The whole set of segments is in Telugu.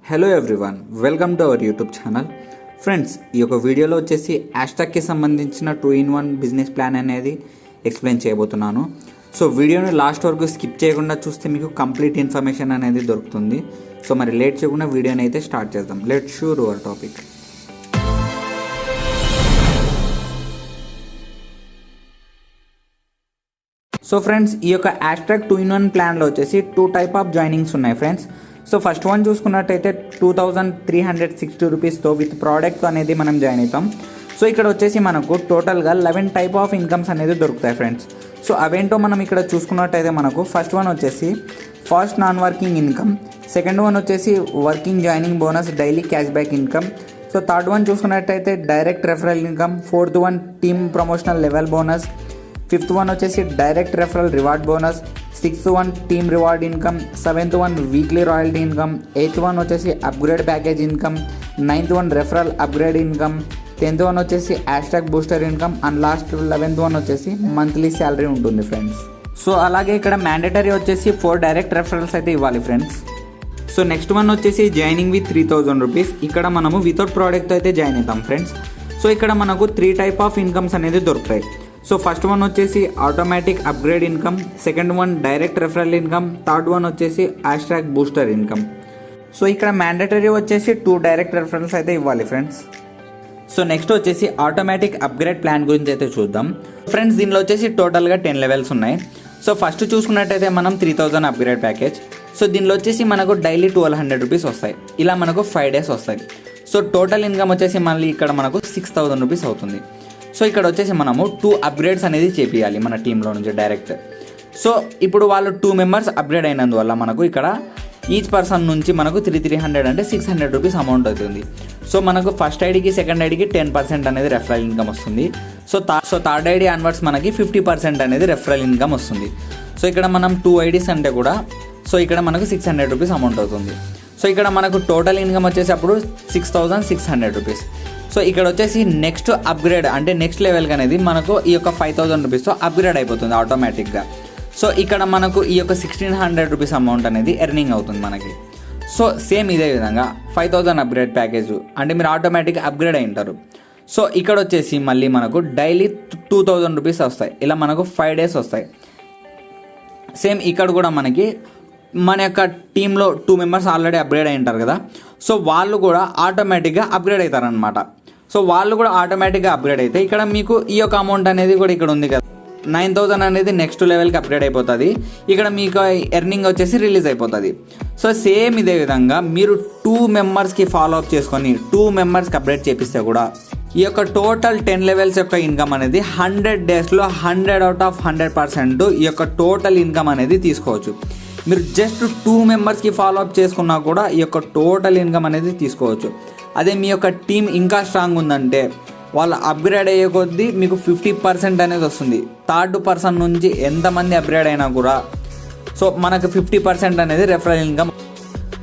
Hello everyone, welcome to our YouTube channel. Friends, ఈ యొక్క వీడియోలో వచ్చేసి హ్యాష్ట్యాగ్కి సంబంధించిన 2-in-1 బిజినెస్ ప్లాన్ అనేది ఎక్స్ప్లెయిన్ చేయబోతున్నాను. సో వీడియోని లాస్ట్ వరకు స్కిప్ చేయకుండా చూస్తే మీకు కంప్లీట్ ఇన్ఫర్మేషన్ అనేది దొరుకుతుంది. సో మరి లేట్ చేయకుండా వీడియోని అయితే స్టార్ట్ చేద్దాం. Let's sure our topic. So friends, ఈ యొక్క హ్యాష్ట్యాగ్ 2-in-1 ప్లాన్లో వచ్చేసి 2 టైప్ ఆఫ్ జాయినింగ్స్ ఉన్నాయి ఫ్రెండ్స్. సో ఫస్ట్ వన్ చూసుకున్నట్టయితే 2360 రూపీస్తో విత్ ప్రోడక్ట్ అనేది మనం జాయిన్ అవుతాం. సో ఇక్కడ వచ్చేసి మనకు టోటల్గా 11 టైప్ ఆఫ్ ఇన్కమ్స్ అనేది దొరుకుతాయి ఫ్రెండ్స్. సో అవేంటో మనం ఇక్కడ చూసుకున్నట్టయితే మనకు ఫస్ట్ వన్ వచ్చేసి first non working income, second one వచ్చేసి working joining bonus daily cash back income. So third one చూసుకున్నట్టయితే direct referral income, fourth one team promotional level bonus, fifth one వచ్చేసి direct referral reward bonus, sixth one team reward income, seventh one weekly royalty income, eighth one వచ్చేసి upgrade package income, ninth one referral upgrade income, 10th one వచ్చేసి hashtag booster income and last 11th one వచ్చేసి మంత్లీ శాలరీ ఉంటుంది ఫ్రెండ్స్. సో అలాగే ఇక్కడ మ్యాండేటరీ వచ్చేసి 4 డైరెక్ట్ రెఫరల్స్ అయితే ఇవ్వాలి ఫ్రెండ్స్. సో నెక్స్ట్ వన్ వచ్చేసి జాయినింగ్ విత్ 3000 రూపీస్. ఇక్కడ మనము వితౌట్ ప్రోడక్ట్ అయితే జాయిన్ అవుతాం ఫ్రెండ్స్. సో ఇక్కడ మనకు 3 టైప్ ఆఫ్ ఇన్కమ్స్ అనేది దొరుకుతాయి. సో ఫస్ట్ వన్ వచ్చేసి automatic upgrade income, second one direct referral income, third one వచ్చేసి హ్యాష్ట్యాగ్ బూస్టర్ ఇన్కమ్. సో ఇక్కడ మ్యాండేటరీ వచ్చేసి 2 డైరెక్ట్ రెఫరల్స్ అయితే ఇవ్వాలి ఫ్రెండ్స్. సో నెక్స్ట్ వచ్చేసి ఆటోమేటిక్ అప్గ్రేడ్ ప్లాన్ గురించి అయితే చూద్దాం ఫ్రెండ్స్. దీనిలో వచ్చేసి టోటల్గా 10 లెవెల్స్ ఉన్నాయి. సో ఫస్ట్ చూసుకున్నట్టయితే మనం 3000 అప్గ్రేడ్ ప్యాకేజ్. సో దీనిలో వచ్చేసి మనకు డైలీ 1200 రూపీస్ వస్తాయి. ఇలా మనకు 5 డేస్ వస్తాయి. సో టోటల్ ఇన్కమ్ వచ్చేసి మళ్ళీ ఇక్కడ మనకు 6000 రూపీస్ అవుతుంది. సో ఇక్కడ వచ్చేసి మనము 2 అప్గ్రేడ్స్ అనేది చేపియాలి మన టీంలో నుంచి డైరెక్ట్. సో ఇప్పుడు వాళ్ళు 2 మెంబర్స్ అప్గ్రేడ్ అయినందువల్ల మనకు ఇక్కడ ఈచ్ పర్సన్ నుంచి మనకు 300 అంటే 600 రూపీస్ అమౌంట్ అవుతుంది. సో మనకు ఫస్ట్ ఐడికి సెకండ్ ఐడికి 10% అనేది రెఫరల్ ఇన్కమ్ వస్తుంది. సో థర్డ్ ఐడి అన్వర్డ్స్ మనకి 50% అనేది రెఫరల్ ఇన్కమ్ వస్తుంది. సో ఇక్కడ మనం 2 ఐడీస్ అంటే కూడా సో ఇక్కడ మనకు 600 రూపీస్ అమౌంట్ అవుతుంది. సో ఇక్కడ మనకు టోటల్ ఇన్కమ్ వచ్చేటప్పుడు 6600 రూపీస్. సో ఇక్కడ వచ్చేసి నెక్స్ట్ అప్గ్రేడ్ అంటే నెక్స్ట్ లెవెల్కి అనేది మనకు ఈ యొక్క 5000 రూపీస్తో అప్గ్రేడ్ అయిపోతుంది ఆటోమేటిక్గా. సో ఇక్కడ మనకు ఈ యొక్క 1600 రూపీస్ అమౌంట్ అనేది ఎర్నింగ్ అవుతుంది మనకి. సో సేమ్ ఇదే విధంగా 5000 అప్గ్రేడ్ ప్యాకేజ్ అంటే మీరు ఆటోమేటిక్గా అప్గ్రేడ్ అయి ఉంటారు. సో ఇక్కడ వచ్చేసి మళ్ళీ మనకు డైలీ 2000 రూపీస్ వస్తాయి. ఇలా మనకు 5 డేస్ వస్తాయి. సేమ్ ఇక్కడ కూడా మనకి మన యొక్క టీంలో 2 మెంబర్స్ ఆల్రెడీ అప్గ్రేడ్ అయి ఉంటారు కదా. సో వాళ్ళు కూడా ఆటోమేటిక్గా అప్గ్రేడ్ అవుతారనమాట. సో వాళ్ళు కూడా ఆటోమేటిక్గా అప్గ్రేడ్ అయితే ఇక్కడ మీకు ఈ యొక్క అమౌంట్ అనేది కూడా ఇక్కడ ఉంది కదా 9000 అనేది నెక్స్ట్ లెవెల్కి అప్గ్రేడ్ అయిపోతుంది. ఇక్కడ మీకు ఎర్నింగ్ వచ్చేసి రిలీజ్ అయిపోతుంది. సో సేమ్ ఇదే విధంగా మీరు 2 మెంబర్స్కి ఫాలో అప్ చేసుకొని 2 మెంబర్స్కి అప్గ్రేడ్ చేపిస్తే కూడా ఈ యొక్క టోటల్ 10 లెవెల్స్ యొక్క ఇన్కమ్ అనేది 100 డేస్లో 100/100% ఈ యొక్క టోటల్ ఇన్కమ్ అనేది తీసుకోవచ్చు. మీరు జస్ట్ 2 మెంబర్స్కి ఫాలో అప్ చేసుకున్నా కూడా ఈ యొక్క టోటల్ ఇన్కమ్ అనేది తీసుకోవచ్చు. అదే మీ యొక్క టీం ఇంకా స్ట్రాంగ్ ఉందంటే వాళ్ళు అప్గ్రేడ్ అయ్యే కొద్దీ మీకు 50% అనేది వస్తుంది. థర్డ్ పర్సన్ నుంచి ఎంతమంది అప్గ్రేడ్ అయినా కూడా సో మనకు 50% అనేది referral income.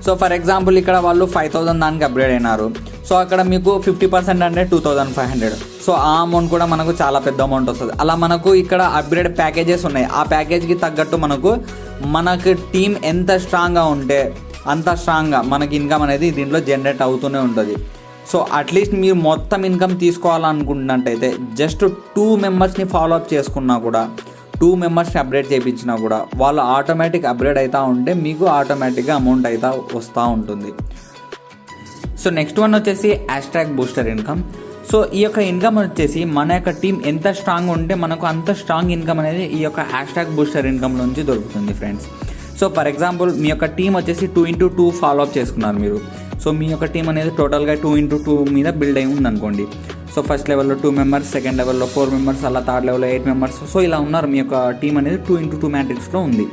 So for example ఇక్కడ వాళ్ళు 5000 దానికి అప్గ్రేడ్ అయినారు. సో అక్కడ మీకు 50% అంటే 2500. సో ఆ అమౌంట్ కూడా మనకు చాలా పెద్ద అమౌంట్ వస్తుంది. అలా మనకు ఇక్కడ అప్గ్రేడ్ ప్యాకేజెస్ ఉన్నాయి. ఆ ప్యాకేజ్కి తగ్గట్టు మనకు టీం ఎంత స్ట్రాంగ్గా ఉంటే అంత స్ట్రాంగ్గా మనకి ఇన్కమ్ అనేది దీంట్లో జనరేట్ అవుతూనే ఉంటుంది. సో అట్లీస్ట్ మీరు మొత్తం ఇన్కమ్ తీసుకోవాలనుకుంటున్నట్టయితే జస్ట్ 2 మెంబర్స్ని ఫాలో అప్ చేసుకున్నా కూడా 2 మెంబర్స్ని అప్గ్రేడ్ చేయించినా కూడా వాళ్ళు ఆటోమేటిక్ అప్గ్రేడ్ అవుతూ ఉంటే మీకు ఆటోమేటిక్గా అమౌంట్ అయితే వస్తూ ఉంటుంది. సో నెక్స్ట్ వన్ వచ్చేసి హ్యాష్ట్యాగ్ బూస్టర్ ఇన్కమ్. సో ఈ యొక్క ఇన్కమ్ వచ్చేసి మన యొక్క టీం ఎంత స్ట్రాంగ్ ఉంటే మనకు అంత స్ట్రాంగ్ ఇన్కమ్ అనేది ఈ యొక్క హ్యాష్ట్యాగ్ బూస్టర్ ఇన్కమ్ నుంచి దొరుకుతుంది ఫ్రెండ్స్. సో ఫర్ ఎగ్జాంపుల్ మీ యొక్క టీం వచ్చేసి 2x2 ఫాలో అప్ చేసుకున్నారు మీరు. సో మీ యొక్క టీం అనేది టోటల్గా 2x2 మీద బిల్డ్ అయి ఉందనుకోండి. సో ఫస్ట్ లెవెల్లో 2 మెంబర్స్, సెకండ్ లెవెల్లో 4 మెంబర్స్, అలా థర్డ్ లెవెల్లో 8 మెంబర్స్. సో ఇలా ఉన్నారు. మీ యొక్క టీం అనేది 2x2 మ్యాట్రిక్స్లో ఉంది.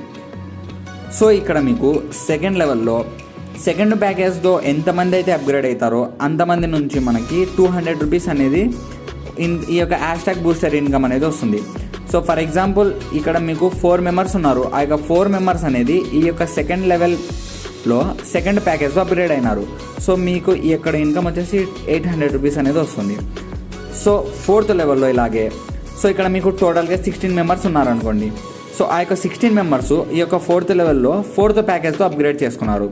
సో ఇక్కడ మీకు సెకండ్ లెవెల్లో సెకండ్ ప్యాకేజ్తో ఎంతమంది అయితే అప్గ్రేడ్ అవుతారో అంతమంది నుంచి మనకి 200 రూపీస్ అనేది ఈ యొక్క హ్యాష్ట్యాగ్ బూస్టర్ ఇన్కమ్ అనేది వస్తుంది. సో ఫర్ ఎగ్జాంపుల్ ఇక్కడ మీకు 4 మెంబర్స్ ఉన్నారు. ఆ యొక్క 4 మెంబర్స్ అనేది ఈ యొక్క సెకండ్ లెవెల్లో సెకండ్ ప్యాకేజ్లో అప్గ్రేడ్ అయినారు. సో మీకు ఈ యొక్క ఇన్కమ్ వచ్చేసి 800 రూపీస్ అనేది వస్తుంది. సో 4th లెవెల్లో ఇలాగే సో ఇక్కడ మీకు టోటల్గా 16 మెంబర్స్ ఉన్నారనుకోండి. సో ఆ యొక్క 16 మెంబర్స్ ఈ యొక్క 4th లెవెల్లో 4th ప్యాకేజ్తో అప్గ్రేడ్ చేసుకున్నారు.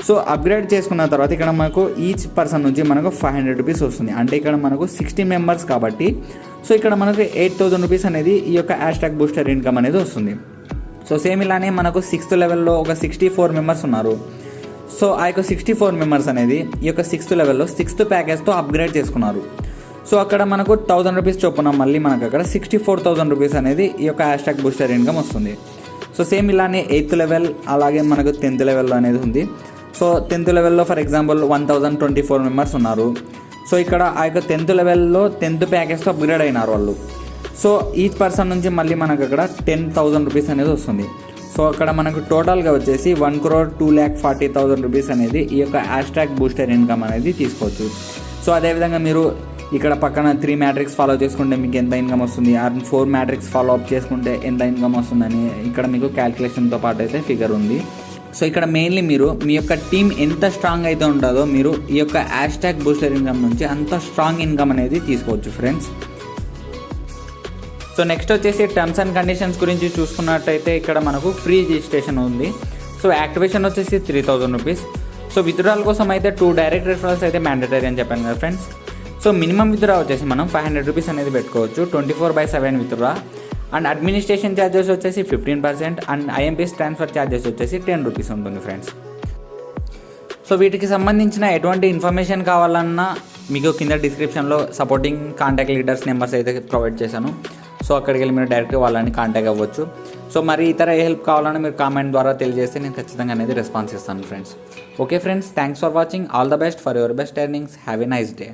సో అప్గ్రేడ్ చేసుకున్న తర్వాత ఇక్కడ మనకు ఈచ్ పర్సన్ నుంచి మనకు 500 రూపీస్ వస్తుంది. అంటే ఇక్కడ మనకు 60 మెంబర్స్ కాబట్టి సో ఇక్కడ మనకు 8000 రూపీస్ అనేది ఈ యొక్క హ్యాష్ట్యాగ్ బూస్టర్ ఇన్కమ్ అనేది వస్తుంది. సో సేమ్ ఇలానే మనకు 6th లెవెల్లో ఒక 64 మెంబర్స్ ఉన్నారు. సో ఆ యొక్క 64 మెంబర్స్ అనేది ఈ యొక్క 6th లెవెల్లో 6th ప్యాకేజ్తో అప్గ్రేడ్ చేసుకున్నారు. సో అక్కడ మనకు 1000 రూపీస్ చొప్పున మళ్ళీ మనకు అక్కడ 64,000 రూపీస్ అనేది ఈ యొక్క హ్యాష్ట్యాగ్ బూస్టర్ ఇన్కమ్ వస్తుంది. సో సేమ్ ఇలానే 8th లెవెల్ అలాగే మనకు 10th లెవెల్లో అనేది ఉంది. సో 10th లెవెల్లో ఫర్ ఎగ్జాంపుల్ 1024 మెంబర్స్ ఉన్నారు. సో ఇక్కడ ఆ యొక్క 10th లెవెల్లో 10th ప్యాకేజ్తో అప్గ్రేడ్ అయినారు వాళ్ళు. సో ఈచ్ పర్సన్ నుంచి మళ్ళీ మనకు అక్కడ 10,000 రూపీస్ అనేది వస్తుంది. సో అక్కడ మనకు టోటల్గా వచ్చేసి 1,02,40,000 రూపీస్ అనేది ఈ యొక్క హ్యాష్ట్యాగ్ బూస్టర్ ఇన్కమ్ అనేది తీసుకోవచ్చు. సో అదేవిధంగా మీరు ఇక్కడ పక్కన 3 మ్యాట్రిక్స్ ఫాలో చేసుకుంటే మీకు ఎంత ఇన్కమ్ వస్తుంది, 4 మ్యాట్రిక్స్ ఫాలో అప్ చేసుకుంటే ఎంత ఇన్కమ్ వస్తుందని ఇక్కడ మీకు క్యాల్కులేషన్తో పాటు అయితే ఫిగర్ ఉంది. సో ఇక్కడ మెయిన్లీ మీరు మీ యొక్క టీం ఎంత స్ట్రాంగ్ అయితే ఉంటుందో మీరు ఈ యొక్క హ్యాష్ట్యాగ్ బూస్టర్ ఇన్కమ్ నుంచి అంత స్ట్రాంగ్ ఇన్కమ్ అనేది తీసుకోవచ్చు ఫ్రెండ్స్. సో నెక్స్ట్ వచ్చేసి టర్మ్స్ అండ్ కండిషన్స్ గురించి చూసుకున్నట్టయితే ఇక్కడ మనకు ఫ్రీ రిజిస్ట్రేషన్ ఉంది. సో యాక్టివేషన్ వచ్చేసి 3,000 రూపీస్. సో విత్డ్రాల్ కోసం అయితే 2 డైరెక్ట్ రిఫరల్స్ అయితే మ్యాండేటరీ అని చెప్పాను కదా ఫ్రెండ్స్. సో మినిమం విత్డ్రా వచ్చేసి మనం 500 రూపీస్ అనేది పెట్టుకోవచ్చు 24/7 విత్డ్రా. అండ్ అడ్మినిస్ట్రేషన్ ఛార్జెస్ వచ్చేసి 15% అండ్ ఐఎంపీఎస్ ట్రాన్స్ఫర్ ఛార్జెస్ వచ్చేసి 10 రూపీస్ ఉంటుంది ఫ్రెండ్స్. సో వీటికి సంబంధించిన ఎటువంటి ఇన్ఫర్మేషన్ కావాలన్నా మీకు కింద డిస్క్రిప్షన్లో సపోర్టింగ్ కాంటాక్ట్ లీడర్స్ నెంబర్స్ అయితే ప్రొవైడ్ చేశాను. సో అక్కడికి వెళ్ళి మీరు డైరెక్ట్గా వాళ్ళని కాంటాక్ట్ అవ్వచ్చు. సో మరి ఇతర ఏ హెల్ప్ కావాలన్నా మీరు కామెంట్ ద్వారా తెలియజేస్తే నేను ఖచ్చితంగా అనేది రెస్పాన్స్ ఇస్తాను friends. Okay friends, thanks for watching. All the best for your best earnings. Have a nice day.